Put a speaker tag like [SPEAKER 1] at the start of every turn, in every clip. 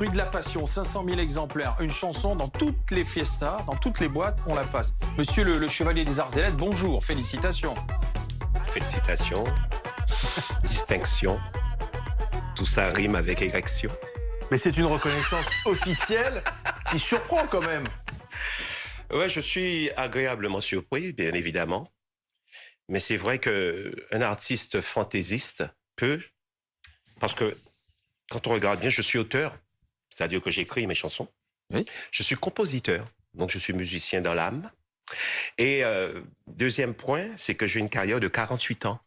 [SPEAKER 1] Fruit de la passion, 500 000 exemplaires. Une chanson dans toutes les fiestas, dans toutes les boîtes, on la passe. Monsieur le Chevalier des Arts et Lettres, bonjour, félicitations.
[SPEAKER 2] Félicitations, distinction, tout ça rime avec érection.
[SPEAKER 3] Mais c'est une reconnaissance officielle qui surprend quand même.
[SPEAKER 2] Ouais, je suis agréablement surpris, bien évidemment. Mais c'est vrai qu'un artiste fantaisiste peut, parce que quand on regarde bien, je suis auteur, c'est-à-dire que j'écris mes chansons.
[SPEAKER 1] Oui.
[SPEAKER 2] Je suis compositeur, donc je suis musicien dans l'âme. Et deuxième point, c'est que j'ai une carrière de 48 ans.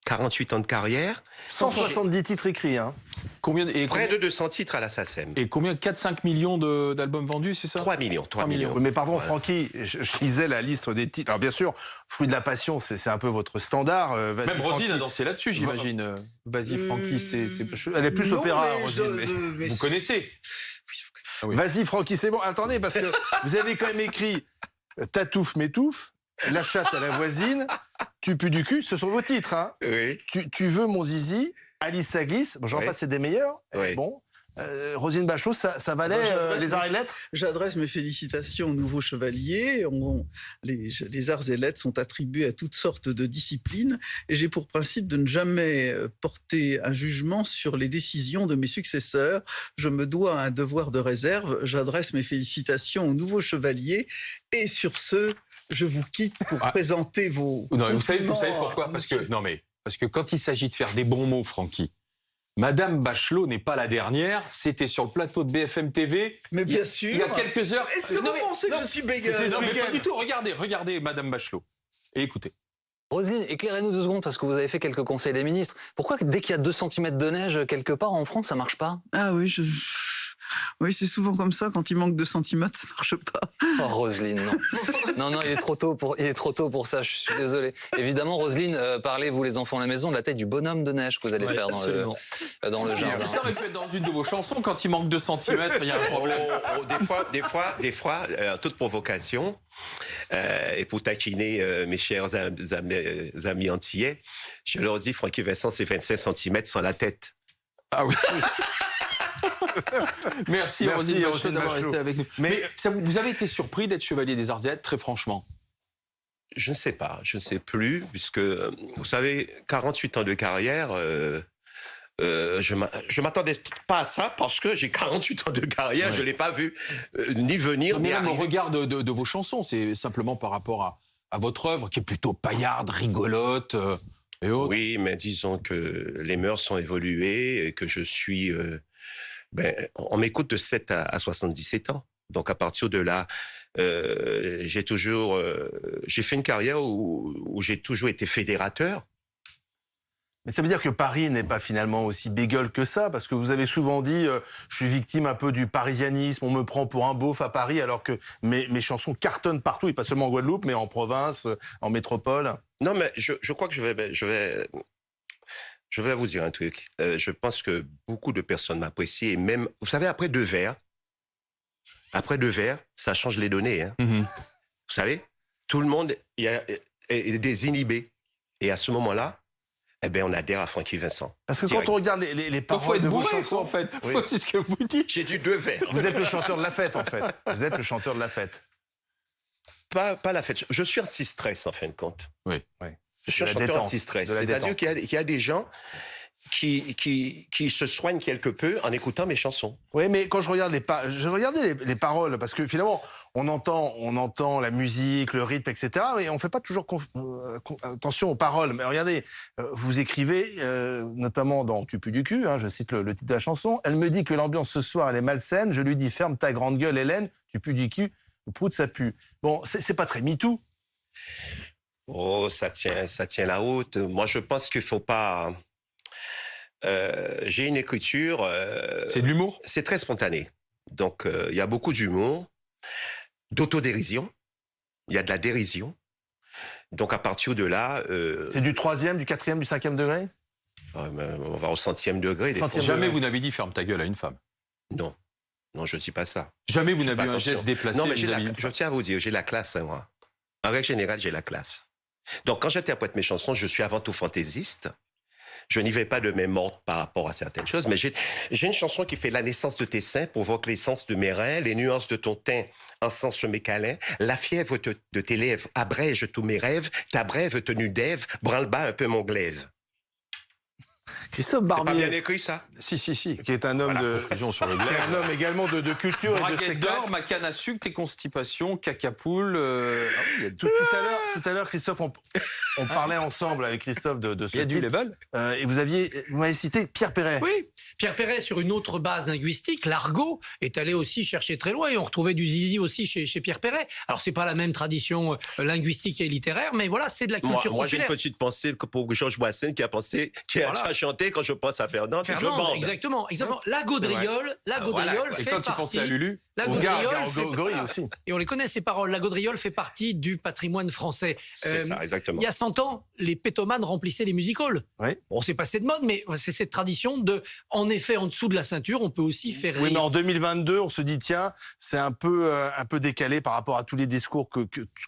[SPEAKER 2] 48 ans de carrière.
[SPEAKER 3] 170 titres écrits, hein.
[SPEAKER 2] Près de 200 titres à la SACEM.
[SPEAKER 1] Et combien 4-5 millions d'albums vendus, c'est ça?
[SPEAKER 2] 3 millions.
[SPEAKER 3] Oui, mais pardon,
[SPEAKER 2] Voilà.
[SPEAKER 3] Francky, je lisais la liste des titres. Alors bien sûr, Fruit de la passion, c'est un peu votre standard. Vas-y,
[SPEAKER 1] Même Roselyne
[SPEAKER 3] Francky.
[SPEAKER 1] a dansé là-dessus, j'imagine. Vas-y, Francky, c'est...
[SPEAKER 3] Elle est plus
[SPEAKER 4] Non,
[SPEAKER 3] opéra,
[SPEAKER 4] mais
[SPEAKER 3] Roselyne.
[SPEAKER 4] mais
[SPEAKER 1] Vous connaissez? Ah oui.
[SPEAKER 3] Vas-y, Francky, c'est bon. Attendez, parce que vous avez quand même écrit Tatouffe, m'étouffe, La chatte à la voisine, Tu pues du cul. Ce sont vos titres, hein.
[SPEAKER 2] Oui.
[SPEAKER 3] Tu veux mon zizi, Alice ça glisse. Bon, j'en
[SPEAKER 2] Oui.
[SPEAKER 3] passe, c'est des meilleurs.
[SPEAKER 2] Oui.
[SPEAKER 3] Bon. Roselyne Bachot, ça valait
[SPEAKER 4] Moi, j'adresse
[SPEAKER 3] les arts et lettres.
[SPEAKER 4] J'adresse mes félicitations aux nouveaux chevaliers. Les arts et lettres sont attribués à toutes sortes de disciplines et j'ai pour principe de ne jamais porter un jugement sur les décisions de mes successeurs. Je me dois à un devoir de réserve. J'adresse mes félicitations aux nouveaux chevaliers et sur ce, je vous quitte pour présenter vos
[SPEAKER 1] Non, mais vous savez
[SPEAKER 4] compliments
[SPEAKER 1] pourquoi?
[SPEAKER 4] à
[SPEAKER 1] Parce
[SPEAKER 4] monsieur.
[SPEAKER 1] que quand il s'agit de faire des bons mots, Francky, Madame Bachelot n'est pas la dernière. C'était sur le plateau de BFM TV.
[SPEAKER 4] Mais bien sûr.
[SPEAKER 1] Il y a quelques heures.
[SPEAKER 4] Est-ce que vous pensez que je suis bégueule?
[SPEAKER 1] Non, mais pas du tout. Regardez Madame Bachelot. Et écoutez.
[SPEAKER 5] Roselyne, éclairez-nous 2 secondes parce que vous avez fait quelques conseils des ministres. Pourquoi dès qu'il y a 2 cm de neige quelque part en France, ça marche pas?
[SPEAKER 4] Ah oui, oui, c'est souvent comme ça. Quand il manque 2 centimètres, ça marche pas.
[SPEAKER 5] Oh Roselyne, non. non, il est trop tôt pour ça, je suis désolé. Évidemment, Roselyne, parlez-vous les enfants à la maison de la tête du bonhomme de neige que vous allez faire dans le jardin.
[SPEAKER 1] Ça aurait pu être dans une de vos chansons. Quand il manque 2 cm, il y a un problème.
[SPEAKER 2] Des fois, en toute provocation, et pour taquiner mes chers amis antillais, je leur dis, Francky Vincent, c'est 25 cm sans la tête.
[SPEAKER 1] Ah oui. Merci Roselyne Bachelot
[SPEAKER 3] Roselyne
[SPEAKER 1] d'avoir
[SPEAKER 3] Bachelot.
[SPEAKER 1] été avec nous. Mais vous avez été surpris d'être chevalier des Arts et Lettres, très franchement?
[SPEAKER 2] Je ne sais pas, je ne sais plus, puisque, vous savez, 48 ans de carrière, je m'attendais pas à ça parce que j'ai 48 ans de carrière,
[SPEAKER 1] Ouais.
[SPEAKER 2] je l'ai pas vu ni venir,
[SPEAKER 1] Mais
[SPEAKER 2] ni
[SPEAKER 1] même au
[SPEAKER 2] arriver.
[SPEAKER 1] regard de vos chansons, c'est simplement par rapport à votre œuvre qui est plutôt paillarde, rigolote et autres.
[SPEAKER 2] Oui, mais disons que les mœurs sont évoluées et que je suis... on m'écoute de 7 à 77 ans. Donc, à partir de là, j'ai fait une carrière où j'ai toujours été fédérateur.
[SPEAKER 3] Mais ça veut dire que Paris n'est pas finalement aussi bégueule que ça, parce que vous avez souvent dit je suis victime un peu du parisianisme, on me prend pour un beauf à Paris, alors que mes chansons cartonnent partout, et pas seulement en Guadeloupe, mais en province, en métropole.
[SPEAKER 2] Non, mais je crois que je vais vous dire un truc. Je pense que beaucoup de personnes m'apprécient, et même, vous savez, après 2 verres, ça change les données. Hein.
[SPEAKER 1] Mhm.
[SPEAKER 2] Vous savez, tout le monde est désinhibé. Et à ce moment-là, on adhère à Francky Vincent.
[SPEAKER 3] Parce que
[SPEAKER 2] Direct.
[SPEAKER 3] quand on regarde les
[SPEAKER 1] Donc, faut
[SPEAKER 3] paroles
[SPEAKER 1] être
[SPEAKER 3] de vos
[SPEAKER 1] bourré,
[SPEAKER 3] chansons...
[SPEAKER 1] en fait.
[SPEAKER 3] Oui.
[SPEAKER 1] C'est ce que vous dites.
[SPEAKER 2] J'ai dû 2 verres.
[SPEAKER 3] Vous êtes le chanteur de la fête, en fait. Vous êtes le chanteur de la fête.
[SPEAKER 2] Pas la fête. Je suis anti-stress, en fin de compte.
[SPEAKER 1] Oui.
[SPEAKER 2] Je suis un
[SPEAKER 3] De la
[SPEAKER 2] chanteur
[SPEAKER 3] détente,
[SPEAKER 2] anti-stress.
[SPEAKER 3] de la
[SPEAKER 2] C'est-à-dire
[SPEAKER 3] détente.
[SPEAKER 2] qu'il y a des gens qui se soignent quelque peu en écoutant mes chansons.
[SPEAKER 3] Oui, mais quand je regarde je regardais les paroles, parce que finalement, on entend la musique, le rythme, etc., et on fait pas toujours attention aux paroles. Mais regardez, vous écrivez, notamment dans Tu pues du cul, hein, je cite le titre de la chanson, « Elle me dit que l'ambiance ce soir, elle est malsaine, je lui dis, ferme ta grande gueule, Hélène, tu pues du cul, le prout, ça pue. » Bon, c'est pas très MeToo.
[SPEAKER 2] Oh, ça tient la route. Moi, je pense qu'il faut pas... j'ai une écriture...
[SPEAKER 1] C'est de l'humour?
[SPEAKER 2] c'est très spontané. Donc, il y a beaucoup d'humour, d'autodérision, il y a de la dérision. Donc, à partir de là...
[SPEAKER 3] C'est du 3e, du 4e, du 5e degré?
[SPEAKER 2] on va au 100e degré. Des fois.
[SPEAKER 1] Jamais vous n'avez dit ferme ta gueule à une femme.
[SPEAKER 2] Non, je ne dis pas ça.
[SPEAKER 1] Jamais vous
[SPEAKER 2] Je fais
[SPEAKER 1] n'avez eu un
[SPEAKER 2] attention.
[SPEAKER 1] geste déplacé
[SPEAKER 2] Non, mais
[SPEAKER 1] vis-à-vis d'une
[SPEAKER 2] je
[SPEAKER 1] femme.
[SPEAKER 2] tiens à vous dire, j'ai la classe, hein, moi. En règle générale, j'ai la classe. Donc, quand j'interprète mes chansons, je suis avant tout fantaisiste. Je n'y vais pas de mes mortes par rapport à certaines choses, mais j'ai une chanson qui fait la naissance de tes seins, provoque l'essence de mes reins, les nuances de ton teint encensent mes câlins, la fièvre de tes lèvres abrège tous mes rêves, ta brève tenue d'Ève branle-bas un peu mon glaive.
[SPEAKER 3] Christophe
[SPEAKER 2] C'est pas
[SPEAKER 3] Barbier,
[SPEAKER 2] bien écrit, ça?
[SPEAKER 1] Si.
[SPEAKER 3] qui est un homme
[SPEAKER 1] sur le
[SPEAKER 3] qui est un homme également de culture et de
[SPEAKER 1] Braguette
[SPEAKER 3] spectacle.
[SPEAKER 1] d'or, ma canne à sucre, tes constipations, cacapoule. Il y a
[SPEAKER 3] Tout à l'heure, Christophe, on parlait ensemble avec Christophe de ce
[SPEAKER 1] du
[SPEAKER 3] titre.
[SPEAKER 1] level.
[SPEAKER 3] Et vous m'avez cité Pierre Perret.
[SPEAKER 6] Oui, Pierre Perret, sur une autre base linguistique, l'argot, est allé aussi chercher très loin et on retrouvait du zizi aussi chez Pierre Perret. Alors, c'est pas la même tradition linguistique et littéraire, mais voilà, c'est de la culture
[SPEAKER 2] Moi, j'ai une
[SPEAKER 6] populaire.
[SPEAKER 2] petite pensée pour Georges Brassens qui a chanté quand je pense à Fernand.
[SPEAKER 6] Fernand, exactement. La gaudriole,
[SPEAKER 1] Et
[SPEAKER 6] fait
[SPEAKER 1] quand tu pensais à
[SPEAKER 6] partie...
[SPEAKER 1] Lulu,
[SPEAKER 6] La
[SPEAKER 3] Ou
[SPEAKER 6] gaudriole
[SPEAKER 3] Gorille aussi.
[SPEAKER 6] Et on les connaît, ces paroles. La gaudriole fait partie du patrimoine français.
[SPEAKER 2] C'est ça, exactement.
[SPEAKER 6] Il y a 100 ans, les pétomanes remplissaient les music-halls.
[SPEAKER 3] Oui.
[SPEAKER 6] Bon, c'est passé de mode, mais c'est cette tradition de, en effet, en dessous de la ceinture, on peut aussi faire
[SPEAKER 3] Oui,
[SPEAKER 6] rire.
[SPEAKER 3] mais en 2022, on se dit, tiens, c'est un peu décalé par rapport à tous les discours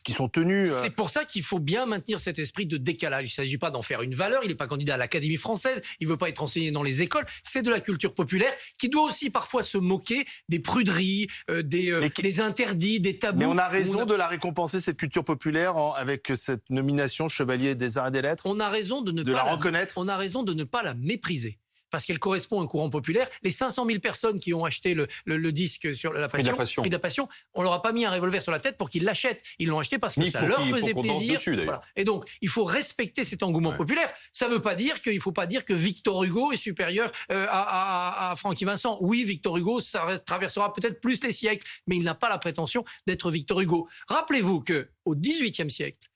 [SPEAKER 3] qui sont tenus.
[SPEAKER 6] C'est pour ça qu'il faut bien maintenir cet esprit de décalage. Il ne s'agit pas d'en faire une valeur. Il n'est pas candidat à l'Académie française. Il ne veut pas être enseigné dans les écoles. C'est de la culture populaire qui doit aussi parfois se moquer des pruderies, des interdits, des tabous.
[SPEAKER 3] Mais on a raison de la récompenser, cette culture populaire, avec cette nomination Chevalier des Arts et des Lettres.
[SPEAKER 6] On a raison de ne
[SPEAKER 3] De
[SPEAKER 6] pas
[SPEAKER 3] la reconnaître.
[SPEAKER 6] On a raison de ne pas la mépriser. Parce qu'elle correspond à un courant populaire. Les 500 000 personnes qui ont acheté le disque sur la
[SPEAKER 1] Prix de
[SPEAKER 6] Passion,
[SPEAKER 1] la Passion.
[SPEAKER 6] on leur a pas mis un revolver sur la tête pour qu'ils l'achètent. Ils l'ont acheté parce que
[SPEAKER 1] Ni
[SPEAKER 6] ça
[SPEAKER 1] pour
[SPEAKER 6] leur
[SPEAKER 1] qu'ils-
[SPEAKER 6] faisait
[SPEAKER 1] pour qu'on danse
[SPEAKER 6] plaisir.
[SPEAKER 1] dessus, d'ailleurs.
[SPEAKER 6] Voilà. Et donc, il faut respecter cet engouement populaire. Ça veut pas dire qu'il faut pas dire que Victor Hugo est supérieur à Francky Vincent. Oui, Victor Hugo, traversera peut-être plus les siècles, mais il n'a pas la prétention d'être Victor Hugo. Rappelez-vous que au XVIIIe siècle,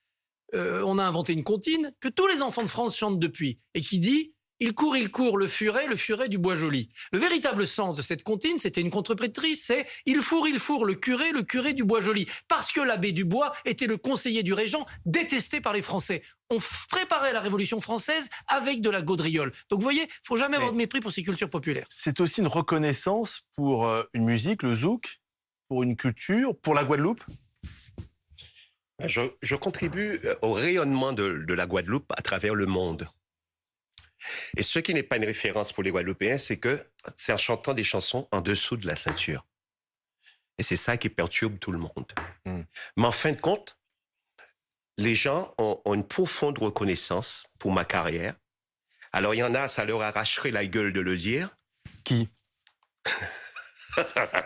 [SPEAKER 6] on a inventé une comptine que tous les enfants de France chantent depuis et qui dit « Il court, le furet du bois joli ». Le véritable sens de cette comptine, c'était une contrepétrice, c'est « Il fourre, le curé du bois joli ». Parce que l'abbé Dubois était le conseiller du régent, détesté par les Français. On préparait la Révolution française avec de la gaudriole. Donc vous voyez, il ne faut jamais avoir de mépris pour ces cultures populaires.
[SPEAKER 3] C'est aussi une reconnaissance pour une musique, le zouk, pour une culture, pour la Guadeloupe.
[SPEAKER 2] Je contribue au rayonnement de la Guadeloupe à travers le monde. Et ce qui n'est pas une référence pour les Guadeloupéens, c'est en chantant des chansons en dessous de la ceinture. Et c'est ça qui perturbe tout le monde. Mais en fin de compte, les gens ont une profonde reconnaissance pour ma carrière. Alors il y en a, ça leur arracherait la gueule de le dire.
[SPEAKER 3] Qui?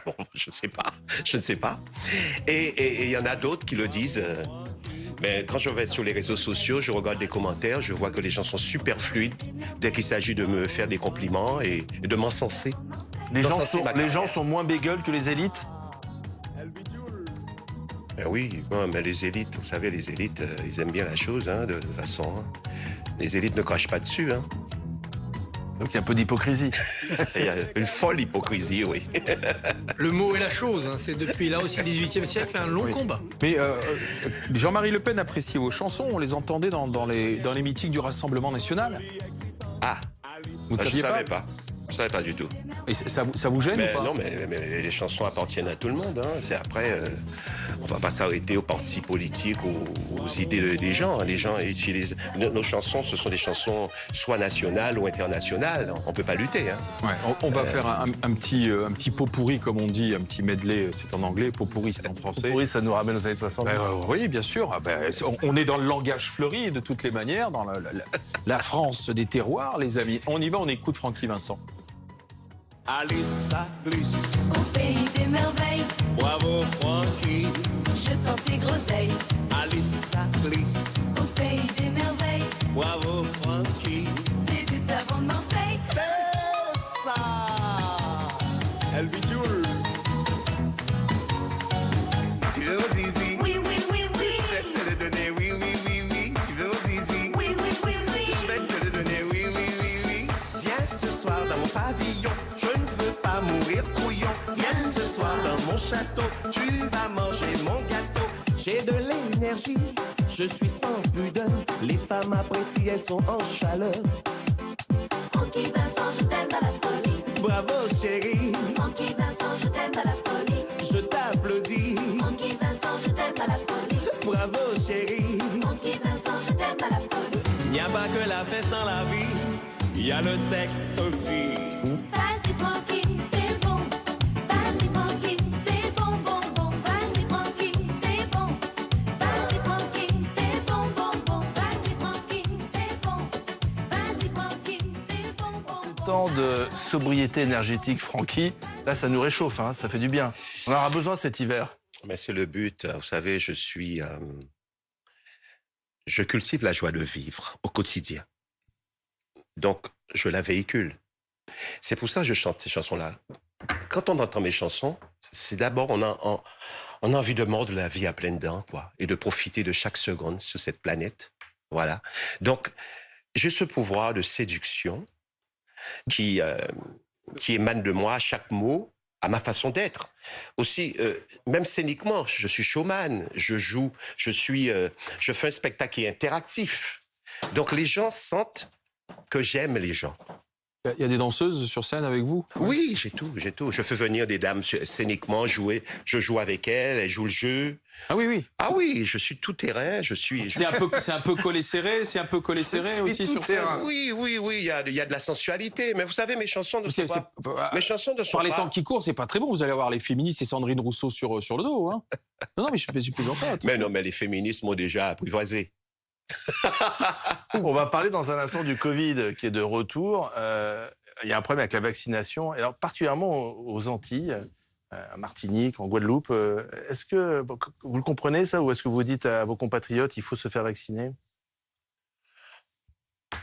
[SPEAKER 2] Bon, je ne sais pas. Et il y en a d'autres qui le disent. Mais quand je vais sur les réseaux sociaux, je regarde les commentaires, je vois que les gens sont super fluides dès qu'il s'agit de me faire des compliments et de m'encenser.
[SPEAKER 3] Les gens sont moins bégueules que les élites?
[SPEAKER 2] Ben oui, mais les élites, vous savez, les élites, ils aiment bien la chose, de toute façon. Les élites ne crachent pas dessus.
[SPEAKER 3] Donc il y a un peu d'hypocrisie.
[SPEAKER 2] Il y a une folle hypocrisie, oui.
[SPEAKER 6] Le mot est la chose, c'est depuis là aussi le XVIIIe siècle un long combat.
[SPEAKER 1] Mais Jean-Marie Le Pen appréciait vos chansons, on les entendait dans les meetings du Rassemblement national.
[SPEAKER 2] Ah,
[SPEAKER 1] Vous ne
[SPEAKER 2] je ne
[SPEAKER 1] saviez
[SPEAKER 2] savais pas. Je ne savais pas du tout.
[SPEAKER 1] Et ça vous gêne ou pas?
[SPEAKER 2] Non, mais les chansons appartiennent à tout le monde. C'est après, on ne va pas s'arrêter aux partis politiques, aux idées des gens. Les gens utilisent... Nos chansons, ce sont des chansons soit nationales ou internationales. On ne peut pas lutter.
[SPEAKER 1] Ouais, on va faire un petit pot pourri, comme on dit, un petit medley, c'est en anglais, pot pourri, c'est en français.
[SPEAKER 3] Oui, ça nous ramène aux années 60.
[SPEAKER 1] Oui, bien sûr. On est dans le langage fleuri, de toutes les manières, dans la France des terroirs, les amis. On y va, on écoute Francky Vincent.
[SPEAKER 7] Allez, ça glisse.
[SPEAKER 8] Au pays des merveilles,
[SPEAKER 7] Bravo, Francky.
[SPEAKER 8] je sens tes groseilles.
[SPEAKER 7] Allez, ça glisse.
[SPEAKER 8] Au pays des merveilles,
[SPEAKER 7] Bravo, Francky.
[SPEAKER 8] c'est du savon de Marseille.
[SPEAKER 7] C'est ça. Elle vit Jules. Tu veux au zizi?
[SPEAKER 8] Oui, oui, oui, oui.
[SPEAKER 7] Je vais te le donner, oui, oui, oui, oui. Tu veux au zizi?
[SPEAKER 8] Oui, oui, oui, oui.
[SPEAKER 7] Je vais te le donner, oui, oui, oui, oui. Viens ce soir dans mon pavillon. Je ne veux pas mourir couillon. Viens ce soir dans mon château. Tu vas manger mon gâteau. J'ai de l'énergie. Je suis sans pudeur. Les femmes apprécient, elles sont en chaleur.
[SPEAKER 8] Francky Vincent, je t'aime à la folie.
[SPEAKER 7] Bravo chérie,
[SPEAKER 8] Francky Vincent, je t'aime à la folie.
[SPEAKER 7] je t'applaudis.
[SPEAKER 8] Francky Vincent, je t'aime à la folie.
[SPEAKER 7] Bravo chérie,
[SPEAKER 8] Francky Vincent, je t'aime à la folie.
[SPEAKER 7] n'y a pas que la fête dans la vie. il y a le sexe aussi.
[SPEAKER 8] Vas-y Francky, c'est bon. Vas-y Francky, c'est bon, bon, bon. Vas-y Francky, c'est bon. Vas-y Francky, c'est bon, bon, bon. Vas-y Francky, c'est bon. Vas-y Francky, c'est bon, bon,
[SPEAKER 3] Ces
[SPEAKER 8] bon.
[SPEAKER 3] temps de sobriété énergétique, Francky, là, ça nous réchauffe, hein, ça fait du bien. On en aura besoin cet hiver.
[SPEAKER 2] Mais c'est le but. Vous savez, je cultive la joie de vivre au quotidien. Donc, je la véhicule. C'est pour ça que je chante ces chansons-là. Quand on entend mes chansons, c'est d'abord, on a envie de mordre la vie à pleines dents, quoi, et de profiter de chaque seconde sur cette planète. Voilà. Donc, j'ai ce pouvoir de séduction qui émane de moi à chaque mot, à ma façon d'être. Aussi, même scéniquement, je suis showman, je joue, je fais un spectacle qui est interactif. Donc les gens sentent que j'aime les gens.
[SPEAKER 1] Il y a des danseuses sur scène avec vous?
[SPEAKER 2] Oui, j'ai tout. Je fais venir des dames scéniquement jouer, je joue avec elles jouent le jeu.
[SPEAKER 1] Ah oui, oui.
[SPEAKER 2] Ah oui, je suis tout terrain,
[SPEAKER 1] C'est un peu collé serré aussi sur scène.
[SPEAKER 2] Oui, il y a de la sensualité. Mais vous savez, mes chansons ne sont pas... Mes chansons ne sont
[SPEAKER 1] Par les
[SPEAKER 2] pas...
[SPEAKER 1] temps qui courent, c'est pas très bon. Vous allez avoir les féministes et Sandrine Rousseau sur le dos. Hein. Non, mais je suis plaisant pas.
[SPEAKER 2] Mais non, mais les féministes m'ont déjà apprivoisé.
[SPEAKER 3] On va parler dans un instant du Covid qui est de retour. Il y a un problème avec la vaccination, et alors particulièrement aux Antilles, à Martinique, en Guadeloupe. Est-ce que vous le comprenez ça, ou est-ce que vous dites à vos compatriotes il faut se faire vacciner?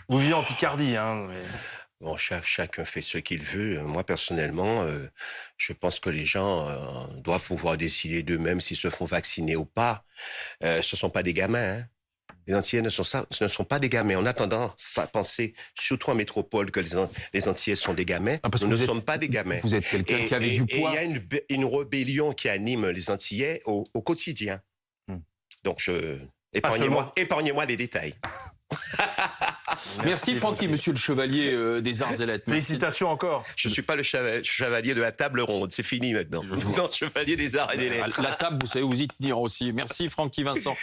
[SPEAKER 3] Vous vivez en Picardie, hein. Mais...
[SPEAKER 2] Bon, chacun fait ce qu'il veut. Moi, personnellement, je pense que les gens doivent pouvoir décider d'eux-mêmes s'ils se font vacciner ou pas. Ce ne sont pas des gamins, hein. Les Antillais ne sont pas des gamins. On a tendance à penser, surtout en métropole, que les Antillais sont des gamins.
[SPEAKER 1] Parce que
[SPEAKER 2] nous ne sommes pas des gamins.
[SPEAKER 1] Vous êtes quelqu'un qui avait du poids.
[SPEAKER 2] Et il y a une rébellion qui anime les Antillais au quotidien. Donc, épargnez-moi les détails.
[SPEAKER 1] Merci Francky, monsieur le chevalier des Arts et Lettres.
[SPEAKER 3] Félicitations encore.
[SPEAKER 2] Je ne suis pas le chevalier de la table ronde. C'est fini maintenant. Non, chevalier des Arts et des Lettres.
[SPEAKER 1] La table, vous savez vous y tenir aussi. Merci Francky Vincent.